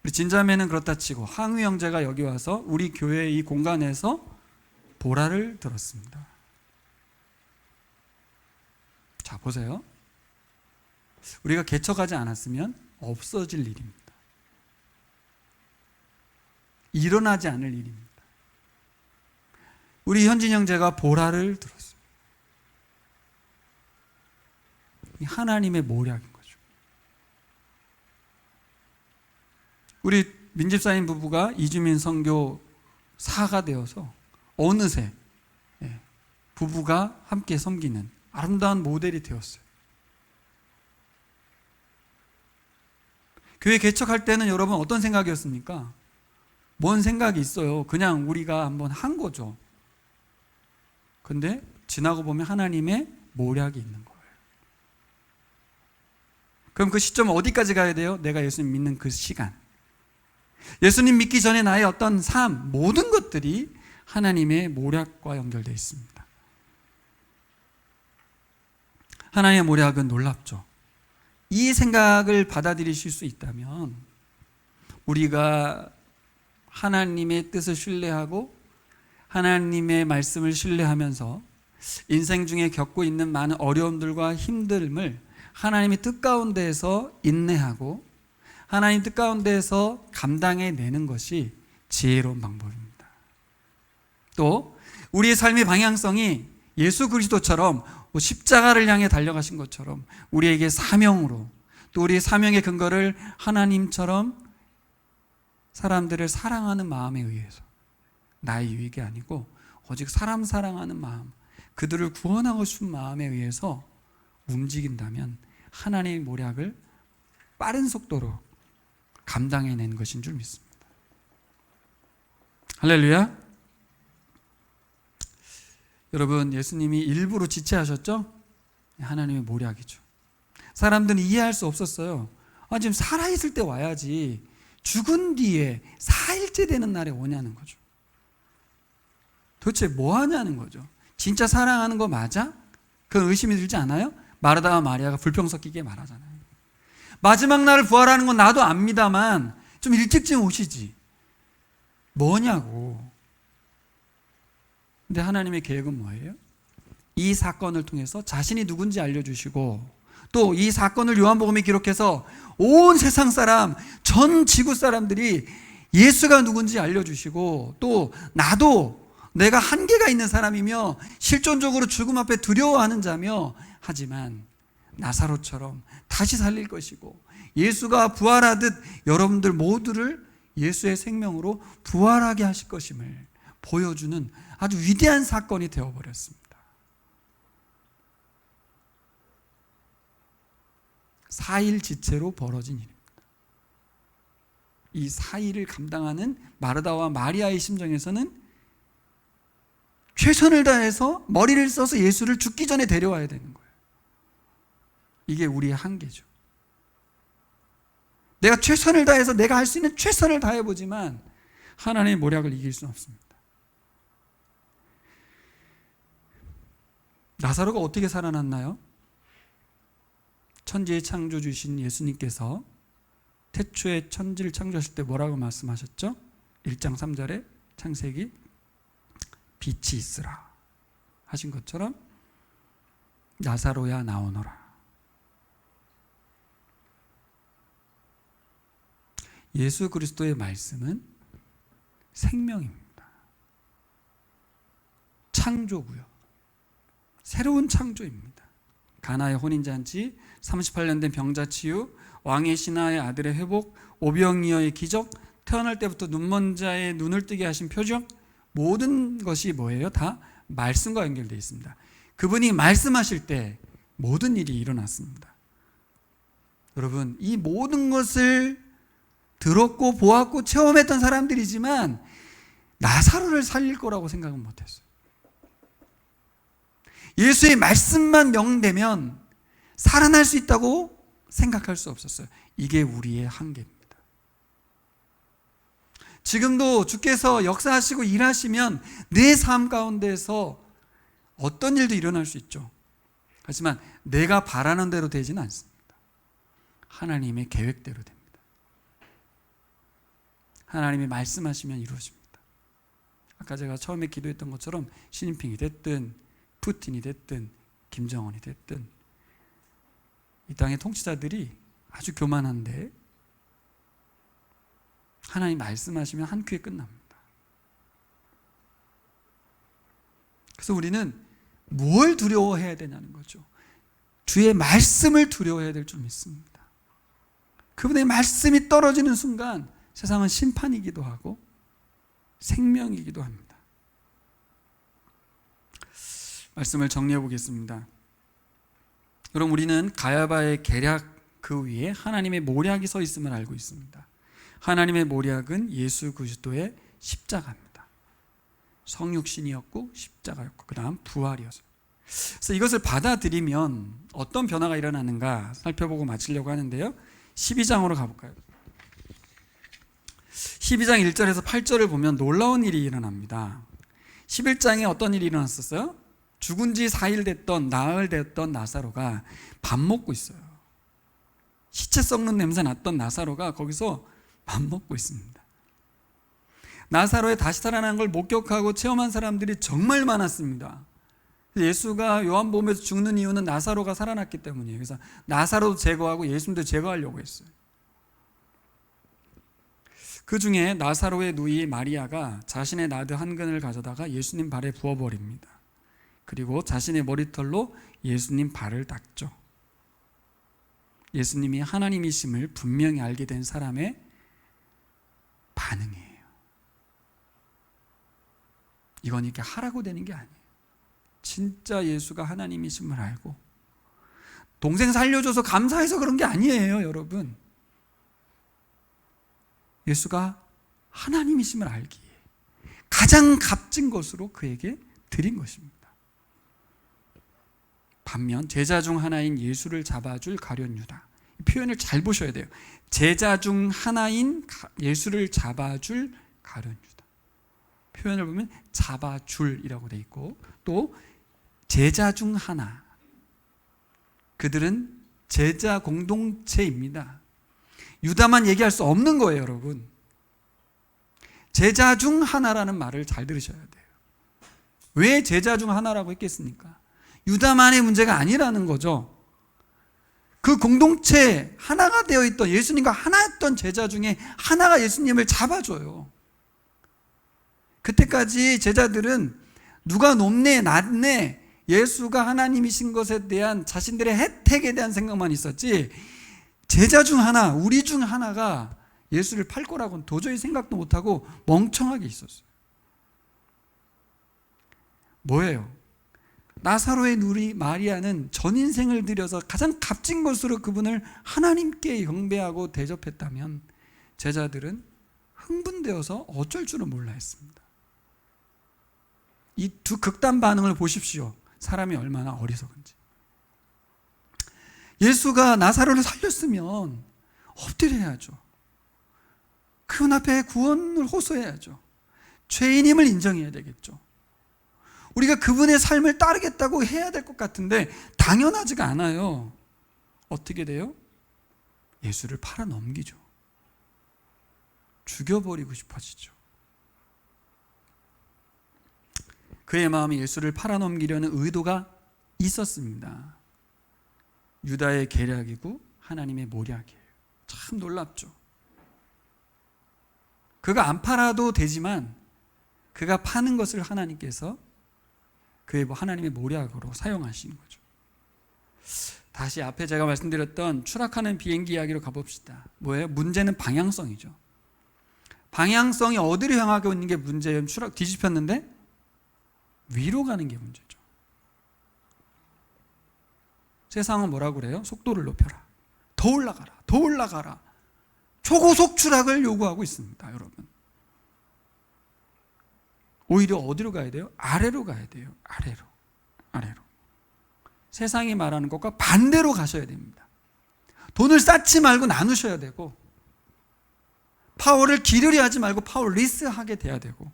우리 진자매는 그렇다 치고 항우 형제가 여기 와서 우리 교회 이 공간에서 보라를 들었습니다. 자, 보세요. 우리가 개척하지 않았으면 없어질 일입니다. 일어나지 않을 일입니다. 우리 현진 형제가 보라를 들었습니다. 이 하나님의 모략인 거죠. 우리 민집사님 부부가 이주민 선교사가 되어서 어느새 부부가 함께 섬기는 아름다운 모델이 되었어요. 교회 개척할 때는 여러분 어떤 생각이었습니까? 뭔 생각이 있어요. 그냥 우리가 한번 한 거죠. 근데 지나고 보면 하나님의 모략이 있는 거예요. 그럼 그 시점 어디까지 가야 돼요? 내가 예수님 믿는 그 시간. 예수님 믿기 전에 나의 어떤 삶, 모든 것들이 하나님의 모략과 연결되어 있습니다. 하나님의 모략은 놀랍죠. 이 생각을 받아들이실 수 있다면 우리가 하나님의 뜻을 신뢰하고 하나님의 말씀을 신뢰하면서 인생 중에 겪고 있는 많은 어려움들과 힘듦을 하나님의 뜻 가운데에서 인내하고 하나님 뜻 가운데에서 감당해내는 것이 지혜로운 방법입니다. 또 우리의 삶의 방향성이 예수 그리스도처럼 십자가를 향해 달려가신 것처럼 우리에게 사명으로, 또 우리의 사명의 근거를 하나님처럼 사람들을 사랑하는 마음에 의해서, 나의 유익이 아니고 오직 사람 사랑하는 마음, 그들을 구원하고 싶은 마음에 의해서 움직인다면 하나님의 모략을 빠른 속도로 감당해낸 것인 줄 믿습니다. 할렐루야. 여러분, 예수님이 일부러 지체하셨죠? 하나님의 모략이죠. 사람들은 이해할 수 없었어요. 지금 살아있을 때 와야지 죽은 뒤에 4일째 되는 날에 오냐는 거죠. 도대체 뭐 하냐는 거죠. 진짜 사랑하는 거 맞아? 그건 의심이 들지 않아요? 마르다와 마리아가 불평 섞이게 말하잖아요. 마지막 날을 부활하는 건 나도 압니다만 좀 일찍 좀 오시지. 뭐냐고. 근데 하나님의 계획은 뭐예요? 이 사건을 통해서 자신이 누군지 알려주시고, 또 이 사건을 요한복음에 기록해서 온 세상 사람, 전 지구 사람들이 예수가 누군지 알려주시고, 또 나도 내가 한계가 있는 사람이며 실존적으로 죽음 앞에 두려워하는 자며, 하지만 나사로처럼 다시 살릴 것이고 예수가 부활하듯 여러분들 모두를 예수의 생명으로 부활하게 하실 것임을 보여주는 아주 위대한 사건이 되어버렸습니다. 4일 지체로 벌어진 일입니다. 이 4일을 감당하는 마르다와 마리아의 심정에서는 최선을 다해서 머리를 써서 예수를 죽기 전에 데려와야 되는 거예요. 이게 우리의 한계죠. 내가 최선을 다해서 내가 할 수 있는 최선을 다해보지만 하나님의 모략을 이길 수는 없습니다. 나사로가 어떻게 살아났나요? 천지의 창조주신 예수님께서 태초에 천지를 창조하실 때 뭐라고 말씀하셨죠? 1장 3절에 창세기 빛이 있으라 하신 것처럼 나사로야 나오너라. 예수 그리스도의 말씀은 생명입니다. 창조고요. 새로운 창조입니다. 가나의 혼인잔치, 38년 된 병자 치유, 왕의 신하의 아들의 회복, 오병이어의 기적, 태어날 때부터 눈먼 자의 눈을 뜨게 하신 표적, 모든 것이 뭐예요? 다 말씀과 연결되어 있습니다. 그분이 말씀하실 때 모든 일이 일어났습니다. 여러분, 이 모든 것을 들었고 보았고 체험했던 사람들이지만 나사로를 살릴 거라고 생각은 못했어요. 예수의 말씀만 명되면 살아날 수 있다고 생각할 수 없었어요. 이게 우리의 한계입니다. 지금도 주께서 역사하시고 일하시면 내 삶 가운데서 어떤 일도 일어날 수 있죠. 하지만 내가 바라는 대로 되지는 않습니다. 하나님의 계획대로 됩니다. 하나님이 말씀하시면 이루어집니다. 아까 제가 처음에 기도했던 것처럼 시진핑이 됐든 푸틴이 됐든 김정은이 됐든 이 땅의 통치자들이 아주 교만한데 하나님 말씀하시면 한 큐에 끝납니다. 그래서 우리는 뭘 두려워해야 되냐는 거죠. 주의 말씀을 두려워해야 될 줄 믿습니다. 그분의 말씀이 떨어지는 순간 세상은 심판이기도 하고 생명이기도 합니다. 말씀을 정리해 보겠습니다. 여러분, 우리는 가야바의 계략 그 위에 하나님의 모략이 서 있음을 알고 있습니다. 하나님의 모략은 예수 그리스도의 십자가입니다. 성육신이었고 십자가였고 그 다음 부활이었어요. 그래서 이것을 받아들이면 어떤 변화가 일어나는가 살펴보고 마치려고 하는데요. 12장으로 가볼까요? 12장 1절에서 8절을 보면 놀라운 일이 일어납니다. 11장에 어떤 일이 일어났었어요? 죽은 지 4일 됐던 나흘 됐던 나사로가 밥 먹고 있어요. 시체 썩는 냄새 났던 나사로가 거기서 밥 먹고 있습니다. 나사로의 다시 살아난 걸 목격하고 체험한 사람들이 정말 많았습니다. 예수가 요한복음에서 죽는 이유는 나사로가 살아났기 때문이에요. 그래서 나사로도 제거하고 예수님도 제거하려고 했어요. 그 중에 나사로의 누이 마리아가 자신의 나드 한 근을 가져다가 예수님 발에 부어버립니다. 그리고 자신의 머리털로 예수님 발을 닦죠. 예수님이 하나님이심을 분명히 알게 된 사람의 반응이에요. 이건 이렇게 하라고 되는 게 아니에요. 진짜 예수가 하나님이심을 알고 동생 살려줘서 감사해서 그런 게 아니에요, 여러분. 예수가 하나님이심을 알기에 가장 값진 것으로 그에게 드린 것입니다. 반면 제자 중 하나인 예수를 잡아줄 가룟 유다, 이 표현을 잘 보셔야 돼요. 제자 중 하나인 예수를 잡아줄 가룟 유다. 표현을 보면 잡아줄이라고 돼 있고, 또 제자 중 하나. 그들은 제자 공동체입니다. 유다만 얘기할 수 없는 거예요, 여러분. 제자 중 하나라는 말을 잘 들으셔야 돼요. 왜 제자 중 하나라고 했겠습니까? 유다만의 문제가 아니라는 거죠. 그 공동체 하나가 되어 있던, 예수님과 하나였던 제자 중에 하나가 예수님을 잡아줘요. 그때까지 제자들은 누가 높네 낮네, 예수가 하나님이신 것에 대한 자신들의 혜택에 대한 생각만 있었지, 제자 중 하나, 우리 중 하나가 예수를 팔 거라고는 도저히 생각도 못하고 멍청하게 있었어요. 뭐예요? 나사로의 누리 마리아는 전 인생을 들여서 가장 값진 것으로 그분을 하나님께 경배하고 대접했다면, 제자들은 흥분되어서 어쩔 줄은 몰라 했습니다. 이 두 극단 반응을 보십시오. 사람이 얼마나 어리석은지. 예수가 나사로를 살렸으면 엎드려야죠. 그분 앞에 구원을 호소해야죠. 죄인임을 인정해야 되겠죠. 우리가 그분의 삶을 따르겠다고 해야 될 것 같은데 당연하지가 않아요. 어떻게 돼요? 예수를 팔아 넘기죠. 죽여버리고 싶어지죠. 그의 마음에 예수를 팔아 넘기려는 의도가 있었습니다. 유다의 계략이고 하나님의 모략이에요. 참 놀랍죠. 그가 안 팔아도 되지만 그가 파는 것을 하나님께서 그의 하나님의 모략으로 사용하시는 거죠. 다시 앞에 제가 말씀드렸던 추락하는 비행기 이야기로 가봅시다. 뭐예요? 문제는 방향성이죠. 방향성이 어디로 향하고 있는 게 문제예요? 뒤집혔는데 위로 가는 게 문제죠. 세상은 뭐라고 그래요? 속도를 높여라. 더 올라가라. 더 올라가라. 초고속 추락을 요구하고 있습니다, 여러분. 오히려 어디로 가야 돼요? 아래로 가야 돼요. 아래로. 세상이 말하는 것과 반대로 가셔야 됩니다. 돈을 쌓지 말고 나누셔야 되고, 파워를 기르려 하지 말고 파워리스하게 돼야 되고,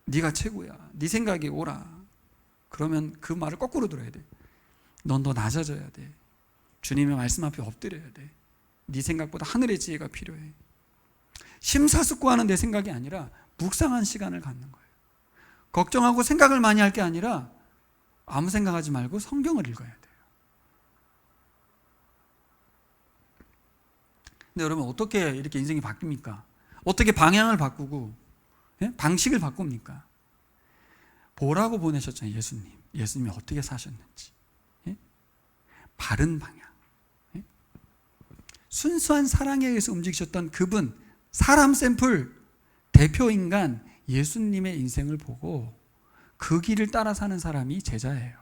네가 최고야, 네 생각이 옳아. 그러면 그 말을 거꾸로 들어야 돼. 넌 더 낮아져야 돼. 주님의 말씀 앞에 엎드려야 돼. 네 생각보다 하늘의 지혜가 필요해. 심사숙고하는 내 생각이 아니라 묵상한 시간을 갖는 거예요. 걱정하고 생각을 많이 할 게 아니라 아무 생각하지 말고 성경을 읽어야 돼요. 근데 여러분, 어떻게 이렇게 인생이 바뀝니까? 어떻게 방향을 바꾸고 방식을 바꿉니까? 보라고 보내셨잖아요, 예수님. 예수님이 어떻게 사셨는지. 바른 방향. 순수한 사랑에 의해서 움직이셨던 그분, 사람 샘플, 대표 인간 예수님의 인생을 보고 그 길을 따라 사는 사람이 제자예요.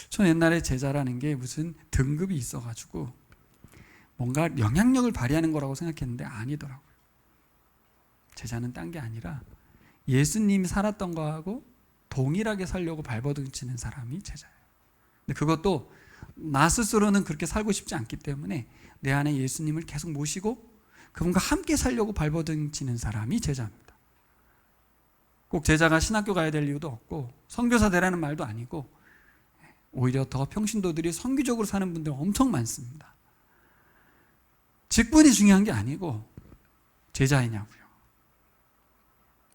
저는 옛날에 제자라는 게 무슨 등급이 있어가지고 뭔가 영향력을 발휘하는 거라고 생각했는데 아니더라고요. 제자는 딴 게 아니라 예수님이 살았던 거하고 동일하게 살려고 발버둥치는 사람이 제자예요. 근데 그것도 나 스스로는 그렇게 살고 싶지 않기 때문에 내 안에 예수님을 계속 모시고 그분과 함께 살려고 발버둥치는 사람이 제자입니다. 꼭 제자가 신학교 가야 될 이유도 없고 선교사 되라는 말도 아니고, 오히려 더 평신도들이 선교적으로 사는 분들 엄청 많습니다. 직분이 중요한 게 아니고 제자이냐고요.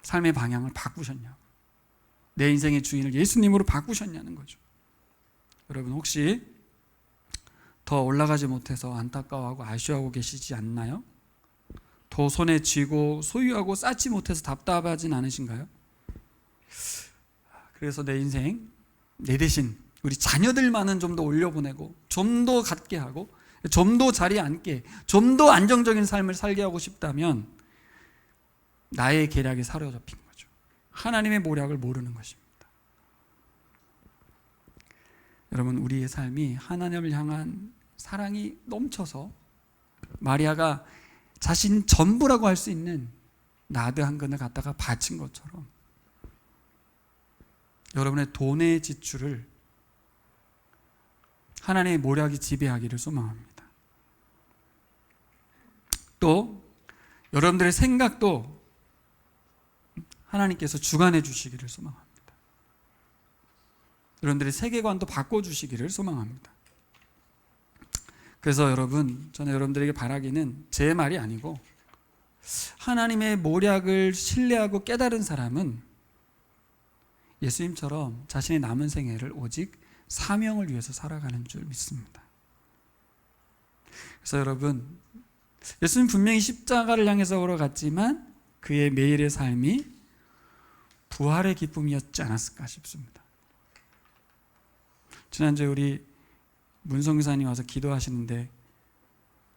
삶의 방향을 바꾸셨냐고. 내 인생의 주인을 예수님으로 바꾸셨냐는 거죠. 여러분, 혹시 더 올라가지 못해서 안타까워하고 아쉬워하고 계시지 않나요? 더 손에 쥐고 소유하고 쌓지 못해서 답답하진 않으신가요? 그래서 내 인생, 내 대신 우리 자녀들만은 좀 더 올려보내고 좀 더 갖게 하고 좀 더 자리에 앉게, 좀 더 안정적인 삶을 살게 하고 싶다면 나의 계략이 사로잡힌 거죠. 하나님의 모략을 모르는 것입니다. 여러분, 우리의 삶이 하나님을 향한 사랑이 넘쳐서 마리아가 자신 전부라고 할 수 있는 나드 한 근을 갖다가 바친 것처럼 여러분의 돈의 지출을 하나님의 모략이 지배하기를 소망합니다. 또 여러분들의 생각도 하나님께서 주관해 주시기를 소망합니다. 여러분들의 세계관도 바꿔주시기를 소망합니다. 그래서 여러분, 저는 여러분들에게 바라기는 제 말이 아니고 하나님의 모략을 신뢰하고 깨달은 사람은 예수님처럼 자신의 남은 생애를 오직 사명을 위해서 살아가는 줄 믿습니다. 그래서 여러분, 예수님 분명히 십자가를 향해서 걸어갔지만 그의 매일의 삶이 부활의 기쁨이었지 않았을까 싶습니다. 지난주에 우리 문성교사님 와서 기도하시는데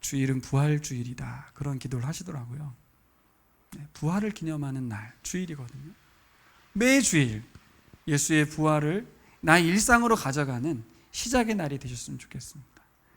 주일은 부활주일이다, 그런 기도를 하시더라고요. 부활을 기념하는 날, 주일이거든요. 매주일 예수의 부활을 나의 일상으로 가져가는 시작의 날이 되셨으면 좋겠습니다.